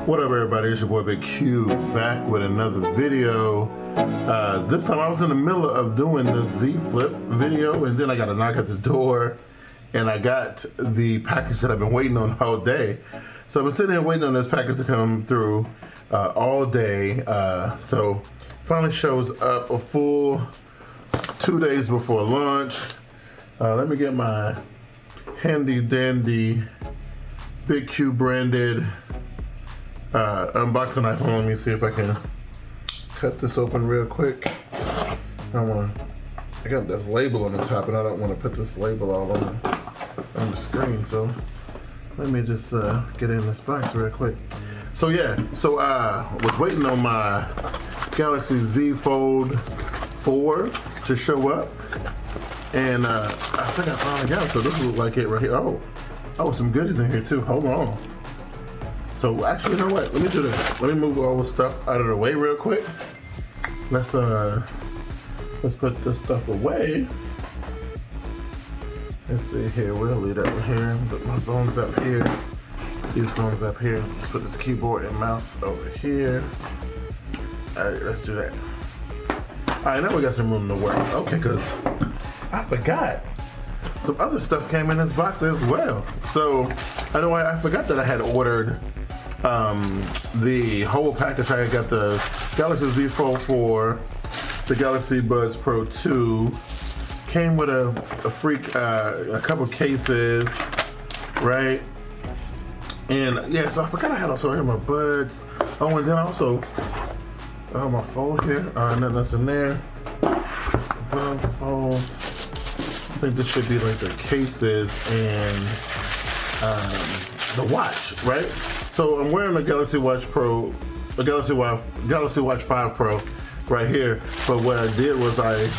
What up, everybody? It's your boy Bigg Q back with another video. This time I was in the middle of doing the Z Flip video, and then I got a knock at the door, and I got the package that I've been waiting on all day. So I've been sitting here waiting on this package to come through all day. So finally shows up a full 2 days before launch. Let me get my handy dandy Bigg Q branded unboxing knife on. Let me see if I can cut this open real quick. I got this label on the top, and I don't want to put this label all on the screen. So let me just get in this box real quick. So yeah, was waiting on my Galaxy Z Fold 4 to show up, and I think I finally got it. So this looks like it right here. Oh, some goodies in here too. Hold on. So actually, you know what? Let me do this. Let me move all the stuff out of the way real quick. Let's put this stuff away. Let's see here. We'll leave that here. Put my phones up here. These phones up here. Let's put this keyboard and mouse over here. All right, let's do that. All right, now we got some room to work. Okay, because I forgot. Some other stuff came in this box as well. So I forgot that I had ordered the whole package. I got the Galaxy Z Fold 4, the Galaxy Buds Pro 2, came with a couple cases, right? And yeah, so I forgot I had also here my buds. Oh, and then also my phone here. Nothing else in there. The phone. I think this should be like the cases and the watch, right? So I'm wearing the Galaxy Watch Pro, the Galaxy Watch 5 Pro right here. But what I did was I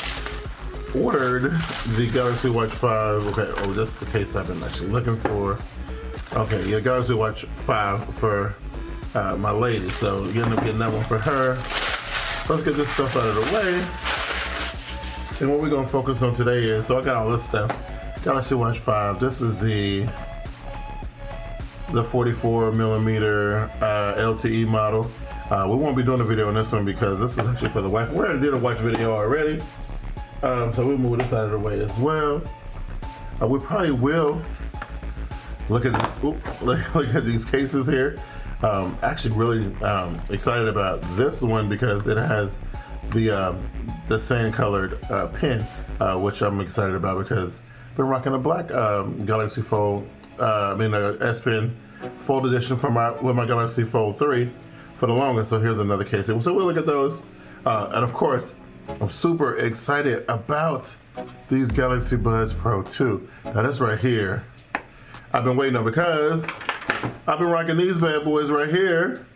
ordered the Galaxy Watch 5. Okay, that's the case I've been actually looking for. Okay, yeah, Galaxy Watch 5 for my lady. So you end up getting that one for her. Let's get this stuff out of the way. And what we're gonna focus on today is, so I got all this stuff. Galaxy Watch 5. This is the 44 millimeter LTE model. We won't be doing a video on this one because this is actually for the wife. We already did a watch video already, so we'll move this out of the way as well. We probably will look at this, look at these cases here. Actually, really excited about this one because it has the same colored pin, which I'm excited about because I've been rocking a black Galaxy Fold, S Pen Fold Edition with my Galaxy Fold 3 for the longest. So here's another case. So we'll look at those, and of course, I'm super excited about these Galaxy Buds Pro 2. Now this right here, I've been waiting on because I've been rocking these bad boys right here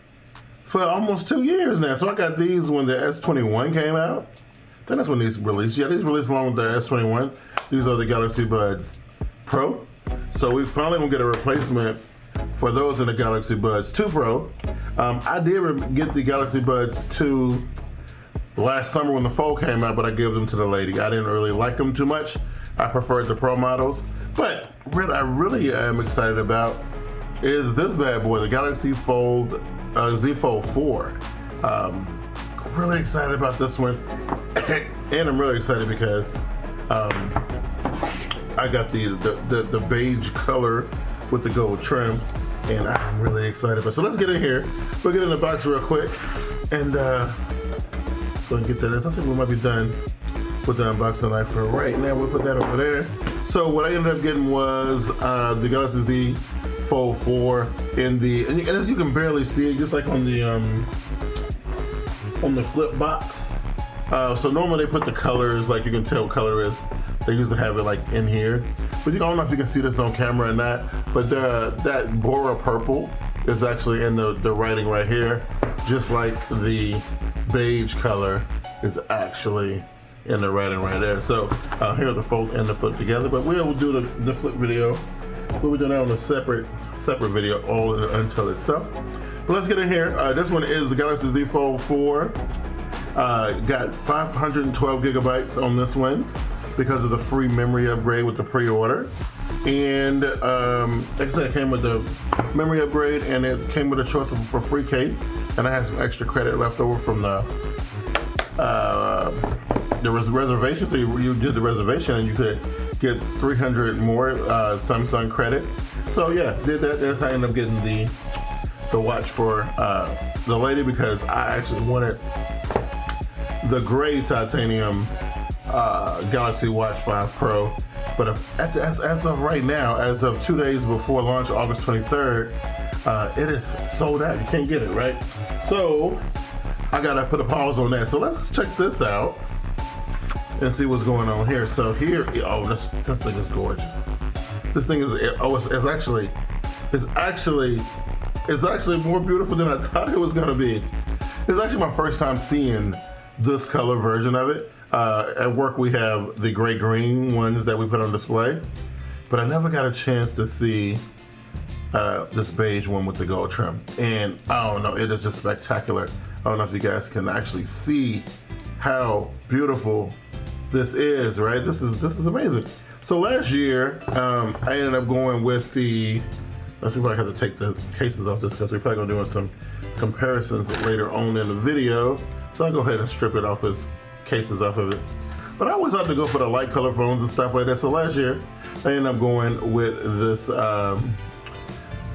for almost 2 years now. So I got these when the S21 came out. I think that's when these released. Yeah, these released along with the S21. These are the Galaxy Buds Pro. So we finally gonna get a replacement for those in the Galaxy Buds 2 Pro. I did get the Galaxy Buds 2 last summer when the Fold came out, but I gave them to the lady. I didn't really like them too much. I preferred the Pro models. But what I really am excited about is this bad boy, the Galaxy Fold Z Fold 4. Really excited about this one, and I'm really excited because I got the beige color with the gold trim, and I'm really excited. So let's get in here. We'll get in the box real quick, and so we can get that in. I think we might be done with the unboxing knife for right now. We'll put that over there. So what I ended up getting was the Galaxy Z Fold 4 and as you can barely see it, just like on the flip box. So normally they put the colors, like you can tell what color is. They usually have it like in here, but I don't know if you can see this on camera or not. But that Bora purple is actually in the writing right here, just like the beige color is actually in the writing right there. So here are the fold and the flip together. But we will do the flip video. We'll be doing that on a separate video all until itself. But let's get in here. This one is the Galaxy Z Fold 4. Got 512 gigabytes on this one because of the free memory upgrade with the pre-order. And like I said, it came with the memory upgrade, and it came with a choice for free case. And I had some extra credit left over from the reservation. So you did the reservation, and you could get 300 more Samsung credit. So yeah, did that. That's how I ended up getting the watch for the lady, because I actually wanted the gray titanium Galaxy Watch 5 Pro. But as of right now, as of 2 days before launch, August 23rd, it is sold out. You can't get it, right? So I gotta put a pause on that. So let's check this out and see what's going on here. So here, oh, this thing is gorgeous. This thing is, it's actually more beautiful than I thought it was gonna be. It's actually my first time seeing this color version of it. At work we have the gray green ones that we put on display, but I never got a chance to see this beige one with the gold trim. And I don't know, it is just spectacular. I don't know if you guys can actually see how beautiful this is, right? This is amazing. So last year, I ended up going with the, I think I have to take the cases off this because we're probably gonna do some comparisons later on in the video. So I'll go ahead and strip it off its cases off of it. But I always have to go for the light color phones and stuff like that. So last year, I ended up going with this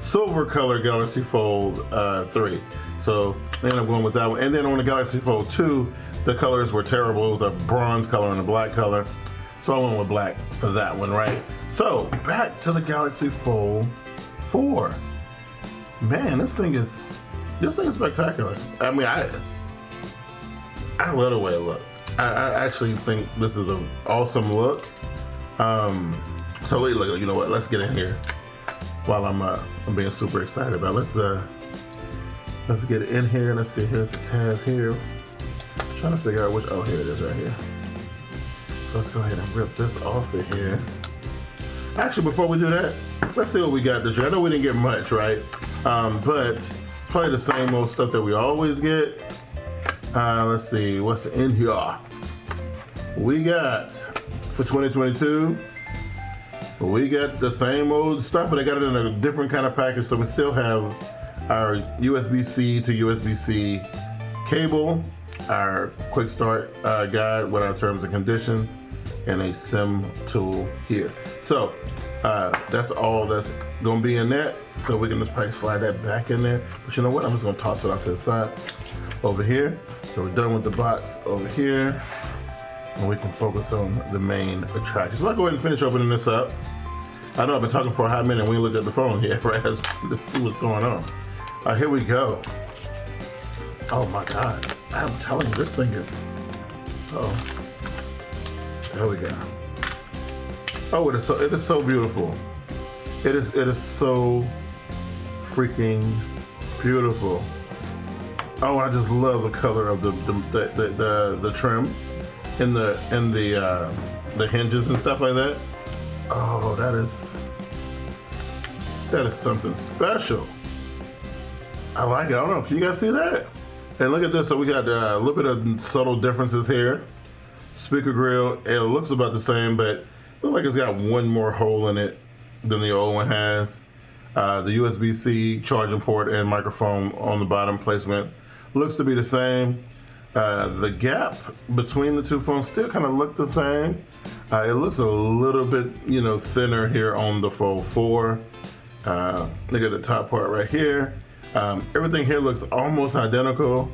silver color Galaxy Fold 3. So I ended up going with that one. And then on the Galaxy Fold 2, the colors were terrible. It was a bronze color and a black color. So I went with black for that one, right? So back to the Galaxy Fold 4. Man, this thing is spectacular. I mean, I love the way it looks. I actually think this is an awesome look. So look, you know what? Let's get in here while I'm being super excited about it. Let's get in here. Let's see. Here's the tab here. I'm trying to figure out which. Oh, here it is, right here. So let's go ahead and rip this off of here. Actually, before we do that, let's see what we got this year. I know we didn't get much, right? But probably the same old stuff that we always get. Let's see what's in here. We got for 2022. We got the same old stuff, but I got it in a different kind of package. So we still have our USB-C to USB-C cable, our quick start guide with our terms and conditions, and a SIM tool here. So that's all that's gonna be in that. So we can just probably slide that back in there. But you know what? I'm just gonna toss it off to the side over here. So we're done with the box over here, and we can focus on the main attraction. So I'll go ahead and finish opening this up. I know I've been talking for a hot minute and we looked at the phone here, right? Let's see what's going on. Here we go. Oh my God. I'm telling you, this thing is, oh, there we go. Oh, it is so beautiful. It is so freaking beautiful. Oh, I just love the color of the trim and the hinges and stuff like that. Oh, that is something special. I like it. I don't know. Can you guys see that? And look at this. So we got a little bit of subtle differences here. Speaker grill. It looks about the same, but it looks like it's got one more hole in it than the old one has. The USB-C charging port and microphone on the bottom placement looks to be the same. The gap between the two phones still kind of look the same. It looks a little bit, thinner here on the Fold 4. Look at the top part right here. Everything here looks almost identical.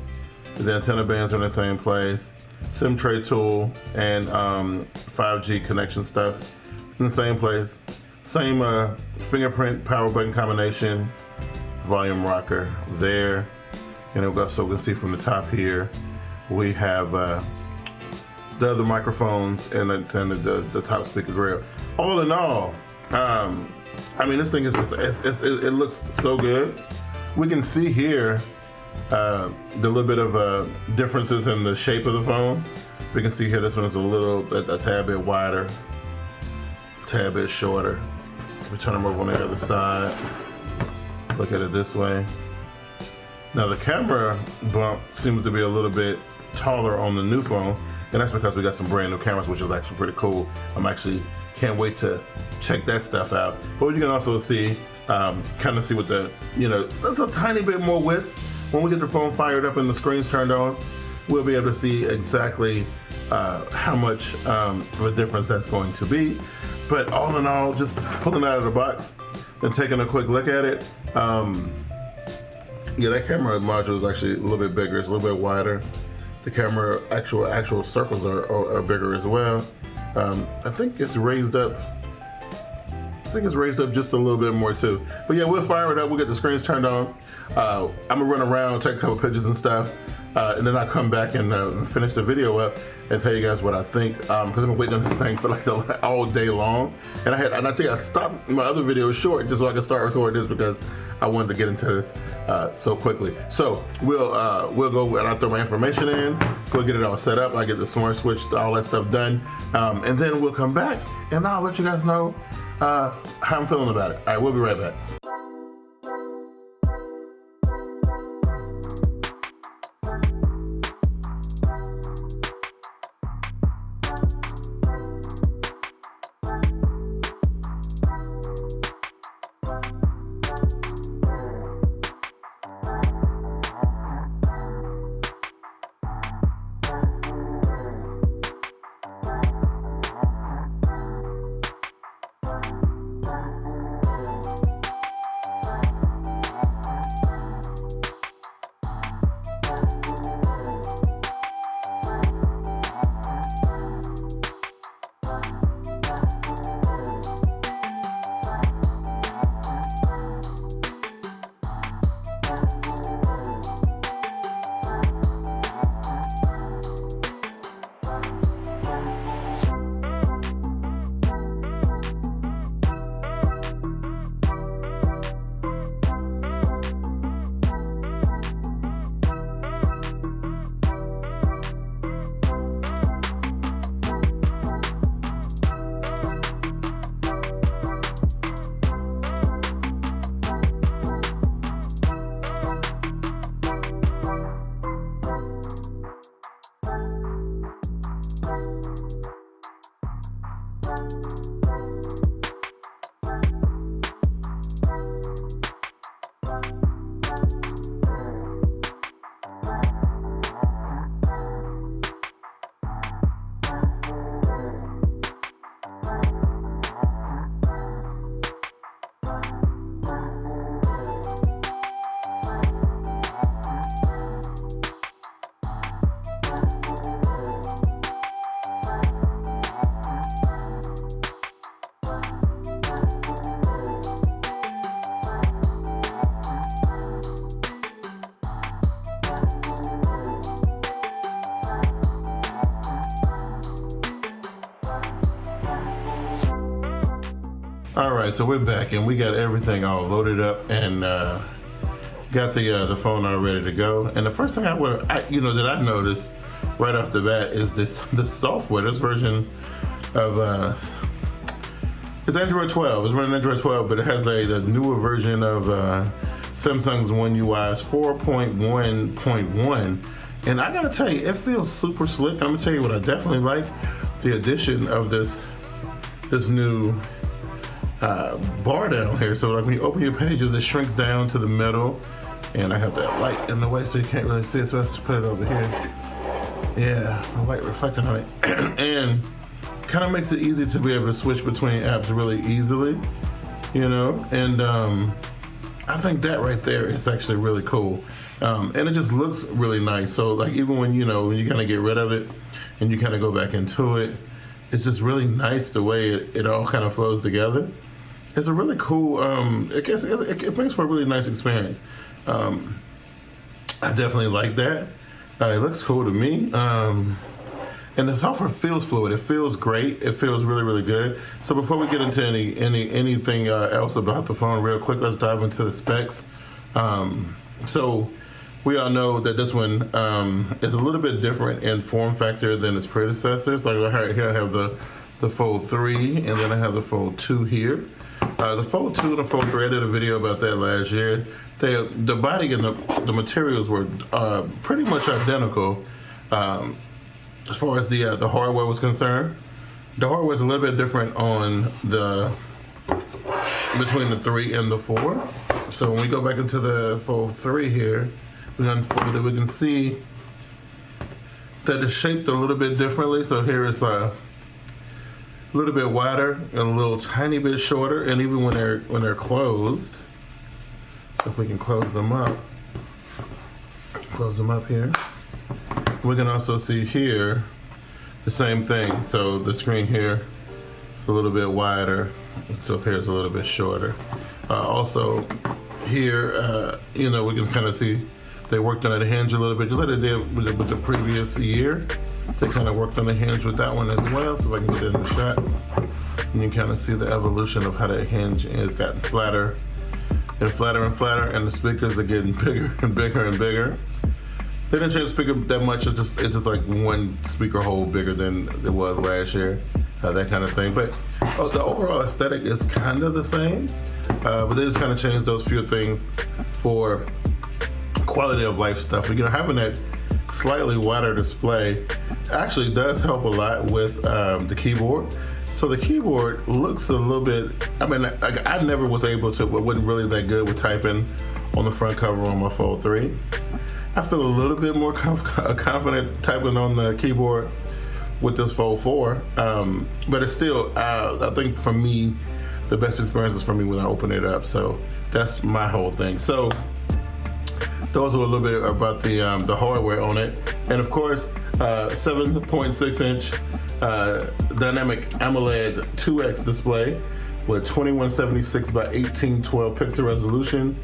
The antenna bands are in the same place. SIM tray tool and 5G connection stuff in the same place. Same fingerprint power button combination, volume rocker there. And also we can see from the top here, we have the other microphones and the top speaker grill. All in all, I mean, this thing is just, it looks so good. We can see here the little bit of differences in the shape of the phone. We can see here this one is a tad bit wider, tad bit shorter. If we turn them over on the other side, look at it this way. Now the camera bump seems to be a little bit taller on the new phone, and that's because we got some brand new cameras, which is actually pretty cool. I'm actually Can't wait to check that stuff out. But you can also see, kind of see what the, there's a tiny bit more width. When we get the phone fired up and the screen's turned on, we'll be able to see exactly how much of a difference that's going to be. But all in all, just pulling it out of the box and taking a quick look at it, yeah, that camera module is actually a little bit bigger. It's a little bit wider. The camera actual circles are bigger as well. I think it's raised up. I think it's raised up just a little bit more too. But yeah, we'll fire it up. We'll get the screens turned on. I'm gonna run around, take a couple pictures and stuff, and then I'll come back and finish the video up and tell you guys what I think. Because I've been waiting on this thing for like all day long, and I think I stopped my other video short just so I could start recording this because I wanted to get into this so quickly. So we'll go and I'll throw my information in. We'll get it all set up. I get the smart switch, all that stuff done, and then we'll come back and I'll let you guys know how I'm feeling about it. All right, we'll be right back. All right, so we're back and we got everything all loaded up and got the phone all ready to go. And the first thing that I noticed right off the bat is the software. This version of it's Android 12. It's running Android 12, but it has the newer version of Samsung's One UI 4.1.1. And I gotta tell you, it feels super slick. I'm gonna tell you what I definitely like: the addition of this new bar down here. So like when you open your pages, it shrinks down to the middle, and I have that light in the way so you can't really see it, so let's put it over here. Yeah, the light reflecting on it. And kind of makes it easy to be able to switch between apps really easily, and I think that right there is actually really cool. And it just looks really nice. So like even when you kind of get rid of it and you kind of go back into it, it's just really nice the way it all kind of flows together. It's a really cool, it makes for a really nice experience. I definitely like that. It looks cool to me. And the software feels fluid. It feels great. It feels really, really good. So before we get into anything else about the phone real quick, let's dive into the specs. So we all know that this one is a little bit different in form factor than its predecessors. Like here I have the Fold 3, and then I have the Fold 2 here. The Fold 2 and the Fold 3, I did a video about that last year. The body and the materials were pretty much identical as far as the hardware was concerned. The hardware is a little bit different on between the 3 and the 4. So when we go back into the Fold 3 here, we unfold it, we can see that it's shaped a little bit differently. So here it's a little bit wider and a little tiny bit shorter, and even when they're closed, so if we can close them up here, we can also see here the same thing. So the screen here is a little bit wider, so up here is a little bit shorter. Also here, we can kind of see they worked on the hinge a little bit, just like they did with the previous year. They kind of worked on the hinge with that one as well. So if I can get it in the shot, and you can kind of see the evolution of how that hinge has gotten flatter and flatter and flatter, and the speakers are getting bigger and bigger and bigger. They didn't change the speaker that much. It's just like one speaker hole bigger than it was last year, that kind of thing. But the overall aesthetic is kind of the same, but they just kind of changed those few things for quality of life stuff. Having that slightly wider display actually does help a lot with the keyboard. So the keyboard looks a little bit, I never was able to, but wasn't really that good with typing on the front cover on my Fold 3. I feel a little bit more confident typing on the keyboard with this Fold 4, but it's still, I think for me, the best experience is for me when I open it up. So that's my whole thing. So those are a little bit about the hardware on it. And of course, 7.6 inch dynamic AMOLED 2X display with 2176 by 1812 pixel resolution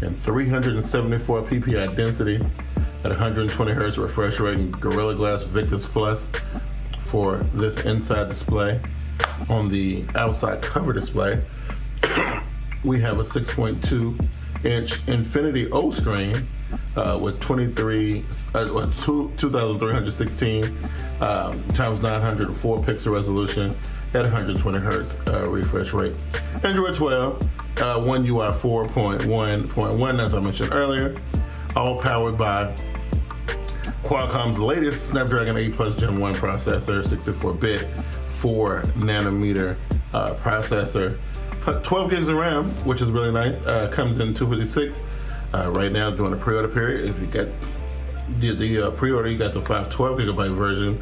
and 374 ppi density at 120 hertz refresh rate and Gorilla Glass Victus Plus for this inside display. On the outside cover display, we have a 6.2 inch Infinity O screen with 2316 times 904 pixel resolution at 120 hertz refresh rate. Android 12, One UI 4.1.1, as I mentioned earlier, all powered by Qualcomm's latest Snapdragon 8 Plus Gen 1 processor, 64-bit, 4 nanometer processor. 12 gigs of RAM, which is really nice. Comes in 256. Right now, during the pre-order period, if you get the pre-order, you got the 512 gigabyte version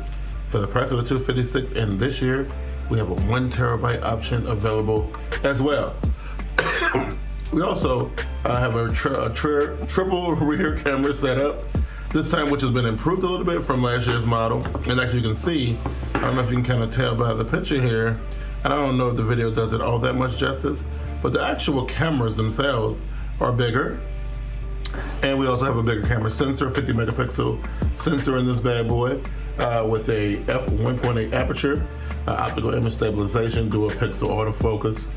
for the price of the 256. And this year, we have a 1 terabyte option available as well. We also have a triple rear camera setup this time, which has been improved a little bit from last year's model. And as you can see, I don't know if you can kind of tell by the picture here, and I don't know if the video does it all that much justice, but the actual cameras themselves are bigger. And we also have a bigger camera sensor, 50 megapixel sensor in this bad boy, with a f1.8 aperture, optical image stabilization, dual pixel autofocus,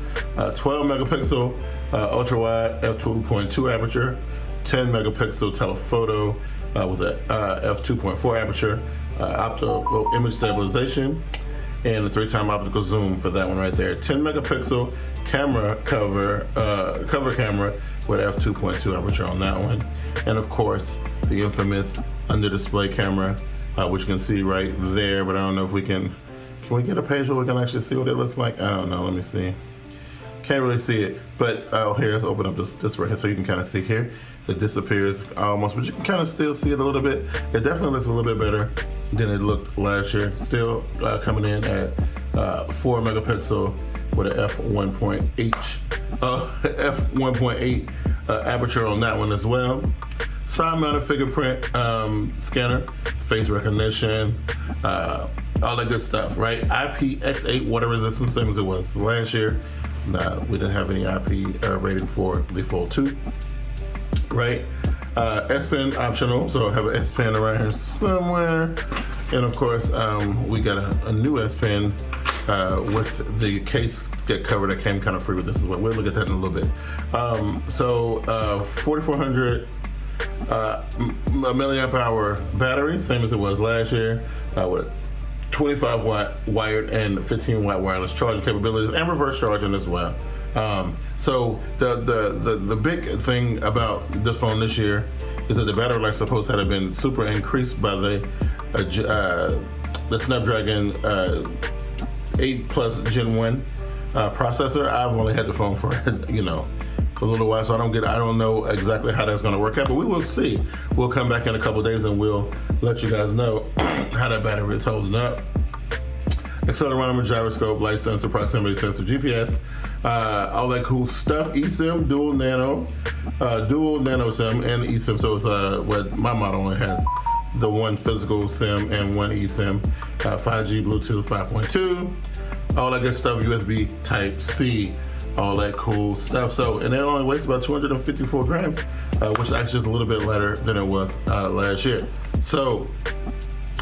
12 megapixel ultra wide f2.2 aperture, 10 megapixel telephoto with a f2.4 aperture, optical image stabilization, and a 3-time optical zoom for that one right there. 10 megapixel camera cover camera with f2.2 aperture on that one, and of course the infamous under display camera, which you can see right there. But I don't know if we can we get a page where we can actually see what it looks like? I don't know. Let me see. Can't really see it, but here, let's open up this right here so you can kind of see here. It disappears almost, but you can kind of still see it a little bit. It definitely looks a little bit better than it looked last year. Still coming in at 4 megapixel with an f1.8 aperture on that one as well. Side-mounted fingerprint scanner, face recognition, all that good stuff, right? IPX8 water resistance, same as it was last year. We didn't have any IP rating for the Fold 2, right? S Pen optional, so I have an S Pen around here somewhere. And of course, we got a new S Pen with the case get cover that came kind of free with this as well. We'll look at that in a little bit. 4400 milliamp hour battery, same as it was last year, with 25 watt wired and 15 watt wireless charging capabilities and reverse charging as well. So the big thing about this phone this year is that the battery life supposed to have been super increased by the Snapdragon 8 plus Gen 1 processor. I've only had the phone for, you know, a little while, so I don't know exactly how that's going to work out, but we will see. We'll come back in a couple days and we'll let you guys know how that battery is holding up. Accelerometer, gyroscope, light sensor, proximity sensor, GPS, all that cool stuff. eSIM, dual nano SIM and eSIM. So it's what my model only has, the one physical SIM and one eSIM. 5G, Bluetooth 5.2, all that good stuff. USB Type-C, all that cool stuff. So, and it only weighs about 254 grams, which actually is a little bit lighter than it was last year. So,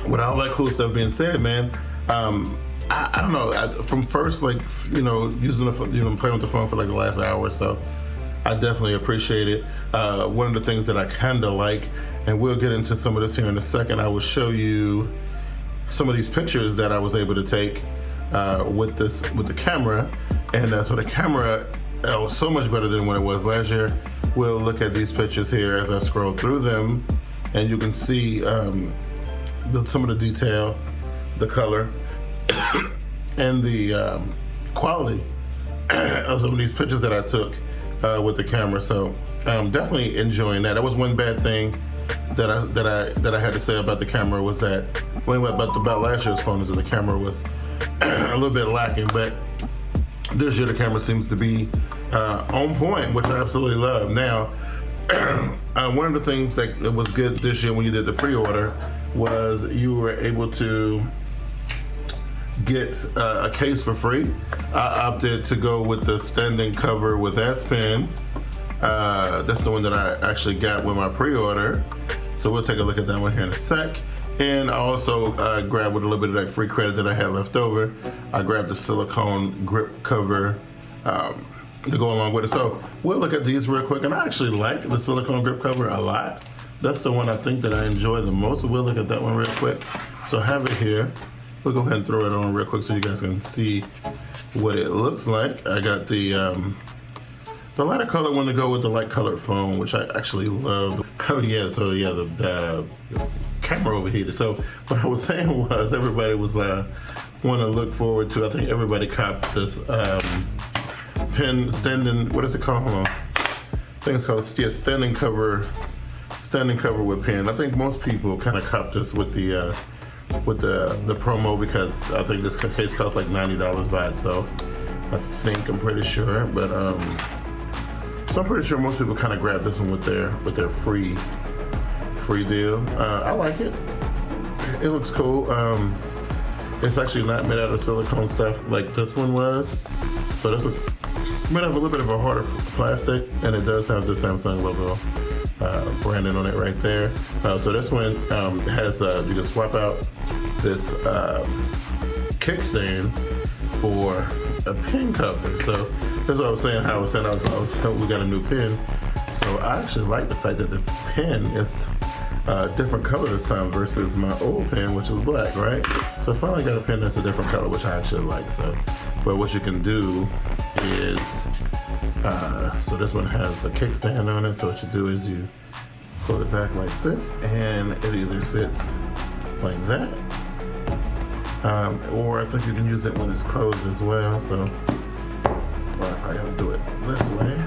with all that cool stuff being said, man, I don't know. From first, like, you know, using the phone, you know, playing with the phone for like the last hour or so, I definitely appreciate it. One of the things that I kind of like, and we'll get into some of this here in a second, I will show you some of these pictures that I was able to take with the camera, and so the camera was so much better than when it was last year. We'll look at these pictures here as I scroll through them, and you can see some of the detail, the color, and the quality of some of these pictures that I took with the camera. So definitely enjoying that. That was one bad thing that I had to say about the camera, was that about last year's phone, is that the camera was a little bit lacking, but this year the camera seems to be on point, which I absolutely love. Now, one of the things that was good this year when you did the pre-order was you were able to get a case for free. I opted to go with the standing cover with S Pen. That's the one that I actually got with my pre-order. So we'll take a look at that one here in a sec. And I also grabbed, with a little bit of that free credit that I had left over, I grabbed the silicone grip cover to go along with it. So we'll look at these real quick. And I actually like the silicone grip cover a lot. That's the one I think that I enjoy the most. So we'll look at that one real quick. So I have it here. We'll go ahead and throw it on real quick so you guys can see what it looks like. I got the lighter color one to go with the light colored phone, which I actually love. Oh yeah, so yeah, the camera overheated. So what I was saying was, everybody was want to look forward to, I think everybody copped this pen standing, what is it called? Hold on. I think it's called standing cover with pen. I think most people kind of copped this with the promo, because I think this case costs like $90 by itself. I'm pretty sure, but so I'm pretty sure most people kind of grab this one with their free deal. I like it. It looks cool. It's actually not made out of silicone stuff like this one was. So this was made out of a little bit of a harder plastic, and it does have the Samsung logo branding on it right there. So this one has you can swap out this kickstand for a pen cover. So that's what I was saying. How I was saying we got a new pen. So I actually like the fact that the pen is different color this time versus my old pen, which was black, right? So I finally got a pen that's a different color, which I actually like. So, but what you can do is, so this one has a kickstand on it. So what you do is you pull it back like this, and it either sits like that, or I think you can use it when it's closed as well. So I gotta do it this way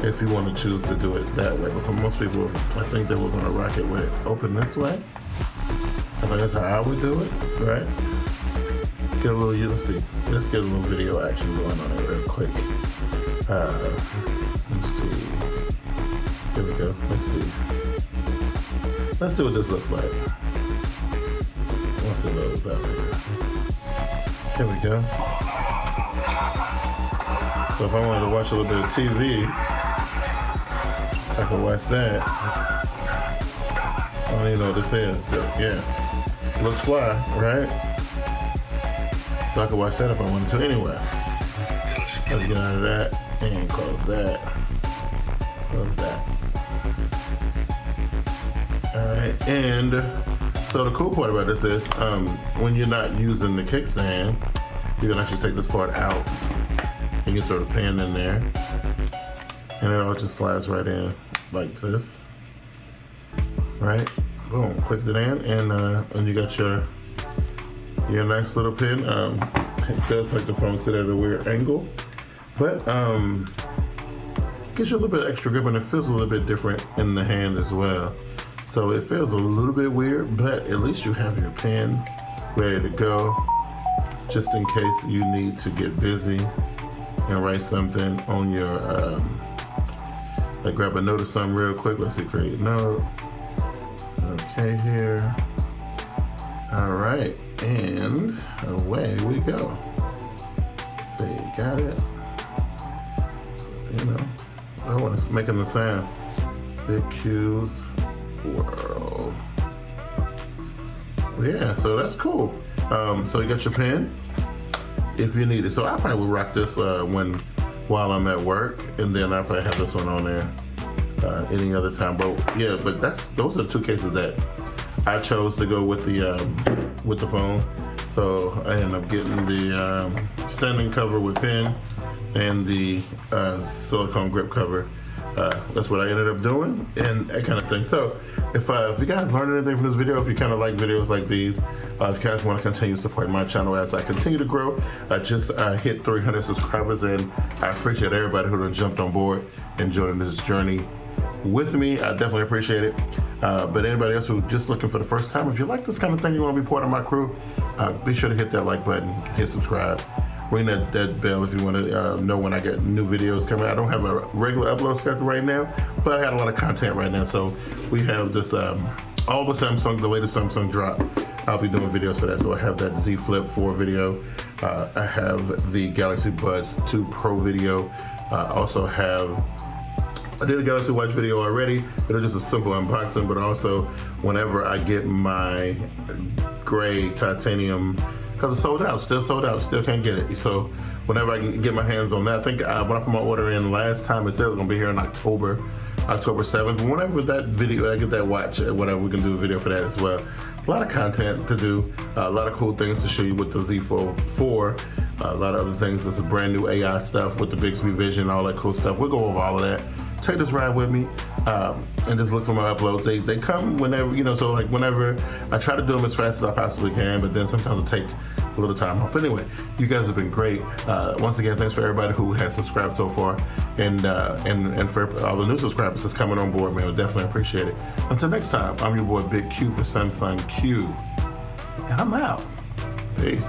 if you want to choose to do it that way. But for most people, I think that we're gonna rock it with it open this way. I think that's how I would do it, right? Get a little, you'll see. Let's get a little video action going on it real quick. Let's see. Here we go. Let's see what this looks like. Once it loads up. Here we go. So if I wanted to watch a little bit of TV, I can watch that. I don't even know what this is, but yeah. Looks fly, right? So I can watch that if I wanted to anyway. Let's get out of that and close that. Close that. Alright, and so the cool part about this is when you're not using the kickstand, you can actually take this part out. You can throw the pen in there, and it all just slides right in like this. Right? Boom, clicked it in, and you got your Your nice little pen. It does like the phone sit at a weird angle, but gives you a little bit extra grip, and it feels a little bit different in the hand as well. So it feels a little bit weird, but at least you have your pen ready to go, just in case you need to get busy and write something on your, like grab a note or something real quick. Let's see, create note. Okay, here. All right, and away we go. Let's see, got it. You know, I want to making the sound. Big Q's world. Yeah, so that's cool. So you got your pen if you need it. So I probably will rock this while I'm at work, and then I probably have this one on there any other time. But yeah, but those are the two cases that I chose to go with the phone. So I ended up getting the standing cover with pen and the silicone grip cover. That's what I ended up doing, and that kind of thing. So if you guys learned anything from this video, if you kind of like videos like these, if you guys want to continue supporting my channel as I continue to grow, I just hit 300 subscribers, and I appreciate everybody who done jumped on board and joined this journey with me. I definitely appreciate it. But anybody else who just looking for the first time, if you like this kind of thing, you want to be part of my crew, be sure to hit that like button, hit subscribe, ring that bell if you want to know when I get new videos coming. I don't have a regular upload schedule right now, but I had a lot of content right now. So we have this all the latest Samsung drop. I'll be doing videos for that. So I have that Z Flip 4 video. I have the Galaxy Buds 2 Pro video. I did a Galaxy Watch video already. It was just a simple unboxing, but also whenever I get my gray titanium, because it's sold out, still can't get it. So whenever I can get my hands on that, I think when I put my order in last time, it said it was gonna be here in October 7th. But whenever that video, I get that watch, whatever, we can do a video for that as well. A lot of content to do, a lot of cool things to show you with the Z Fold 4. A lot of other things. There's a brand new AI stuff with the Bixby Vision, all that cool stuff. We'll go over all of that. Take this ride with me, and just look for my uploads. They come whenever, you know, so like whenever I try to do them as fast as I possibly can, but then sometimes it'll take a little time off. But anyway, you guys have been great. Once again, thanks for everybody who has subscribed so far, and for all the new subscribers that's coming on board, man. I definitely appreciate it. Until next time, I'm your boy Big Q for Samsung Q, and I'm out. Peace.